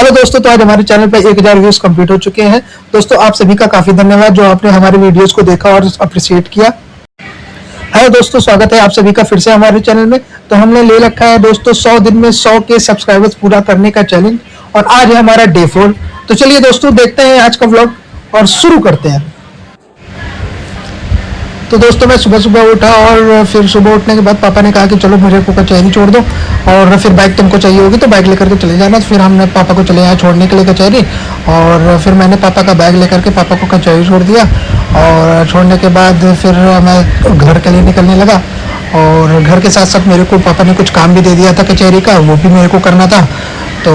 Hello दोस्तों, तो आज हमारे चैनल पे 1000 व्यूज कंप्लीट हो चुके हैं। दोस्तों आप सभी का काफी धन्यवाद जो आपने हमारे वीडियोस को देखा और अप्रिशिएट किया। हेलो दोस्तों, स्वागत है आप सभी का फिर से हमारे चैनल में। तो हमने ले रखा है दोस्तों 100 दिन में 100 के सब्सक्राइबर्स पूरा करने का चैलेंज और आज है हमारा डे 4। तो चलिए दोस्तों देखते हैं आज का व्लॉग और शुरू करते हैं। तो दोस्तों मैं सुबह सुबह उठा और फिर सुबह उठने के बाद पापा ने कहा कि चलो मुझे को कचहरी छोड़ दो और फिर बाइक तुमको चाहिए होगी तो बाइक लेकर के चले जाना। तो फिर हमने पापा को चले आए छोड़ने के लिए कचहरी और फिर मैंने पापा का बैग लेकर के पापा को कचहरी छोड़ दिया। और छोड़ने के बाद फिर मैं घर के लिए निकलने लगा और घर के साथ साथ मेरे को पापा ने कुछ काम भी दे दिया था कचहरी का, वो भी मेरे को करना था। तो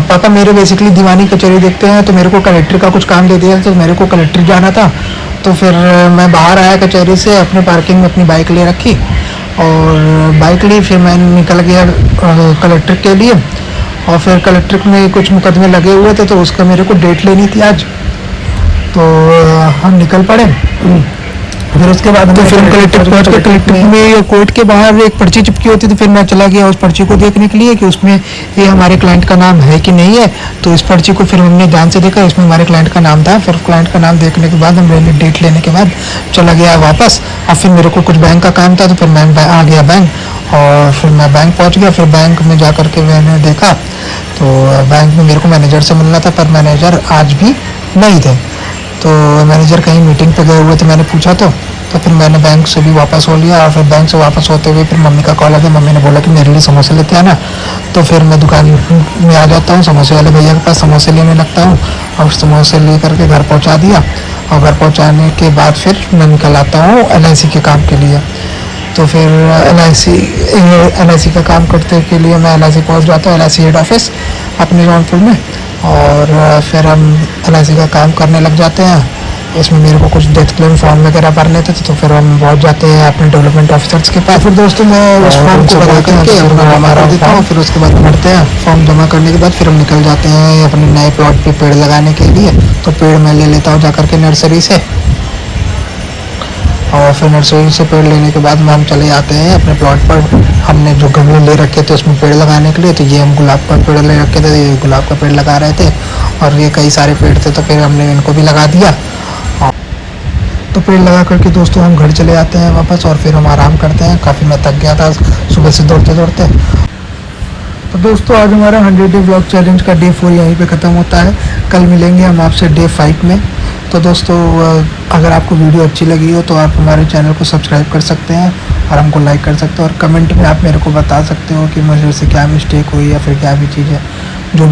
पापा मेरे बेसिकली दीवानी कचहरी देखते हैं, तो मेरे को कलेक्टर का कुछ काम दे दिया तो मेरे को कलेक्टर जाना था। तो फिर मैं बाहर आया कचहरी से, अपने पार्किंग में अपनी बाइक ले रखी और बाइक ली। फिर मैं निकल गया कलेक्टर के लिए और फिर कलेक्टर में कुछ मुकदमे लगे हुए थे तो उसका मेरे को डेट लेनी थी आज। तो हम निकल पड़े। फिर उसके बाद तो फिर कलेक्टर पहुंच के कलेक्टर में कोर्ट के बाहर एक पर्ची चिपकी होती थी, फिर मैं चला गया उस पर्ची को देखने के लिए कि उसमें ये हमारे क्लाइंट का नाम है कि नहीं है। तो इस पर्ची को फिर हमने ध्यान से देखा, इसमें हमारे क्लाइंट का नाम था। फिर क्लाइंट का नाम देखने के बाद हम डेट लेने के बाद चला गया वापस। और फिर मेरे को कुछ बैंक का काम था तो फिर मैं आ गया बैंक और फिर मैं बैंक पहुँच गया। फिर बैंक में जा कर के मैंने देखा तो बैंक में मेरे को मैनेजर से मिलना था पर मैनेजर आज भी नहीं थे। तो मैनेजर कहीं मीटिंग पे गए हुए थे, मैंने पूछा तो फिर मैंने बैंक से भी वापस हो लिया। और फिर बैंक से वापस होते हुए फिर मम्मी का कॉल आ गया। मम्मी ने बोला कि मेरे लिए समोसे लेते आना। तो फिर मैं दुकान में आ जाता हूँ, समोसे वाले भैया के पास समोसे लेने लगता हूँ और समोसे ले करके घर पहुँचा दिया। और घर पहुँचाने के बाद फिर मैं निकल आता हूँ LIC के काम के लिए। तो फिर LIC का काम करते के लिए मैं LIC पहुँच जाता हूँ, LIC हेड ऑफिस अपने जौनपुर में। और फिर हम LIC का काम करने लग जाते हैं। इसमें मेरे को कुछ डेथ क्लेम फॉर्म वगैरह भरने थे तो फिर हम पहुंच जाते हैं अपने डेवलपमेंट ऑफिसर्स के पास। फिर दोस्तों मैं उस फॉर्म को भरा करके अपना हमारा देता हूँ। फिर उसके बाद भरते हैं फॉर्म जमा करने के बाद फिर हम निकल जाते हैं अपने नए प्लॉट पे पेड़ लगाने के लिए। तो पेड़ मैं ले लेता हूँ जा करके नर्सरी से और फिर नर्सरी से पेड़ लेने के बाद में हम चले जाते हैं अपने प्लॉट पर। हमने जो गमले ले रखे थे उसमें पेड़ लगाने के लिए, तो ये हम गुलाब का पेड़ ले रखे थे, ये गुलाब का पेड़ लगा रहे थे और ये कई सारे पेड़ थे तो फिर हमने इनको भी लगा दिया। तो पेड़ लगा करके दोस्तों हम घर चले आते हैं वापस और फिर हम आराम करते हैं। काफ़ी मैं थक गया था सुबह से दौड़ते दौड़ते। तो दोस्तों आज हमारा 100 डे व्लॉग चैलेंज का डे 4 यहीं पे ख़त्म होता है। कल मिलेंगे हम आपसे डे 5 में। तो दोस्तों अगर आपको वीडियो अच्छी लगी हो तो आप हमारे चैनल को सब्सक्राइब कर सकते हैं और हमको लाइक कर सकते हो और कमेंट में आप मेरे को बता सकते हो कि मुझे से क्या मिस्टेक हुई या फिर क्या भी चीज़ है।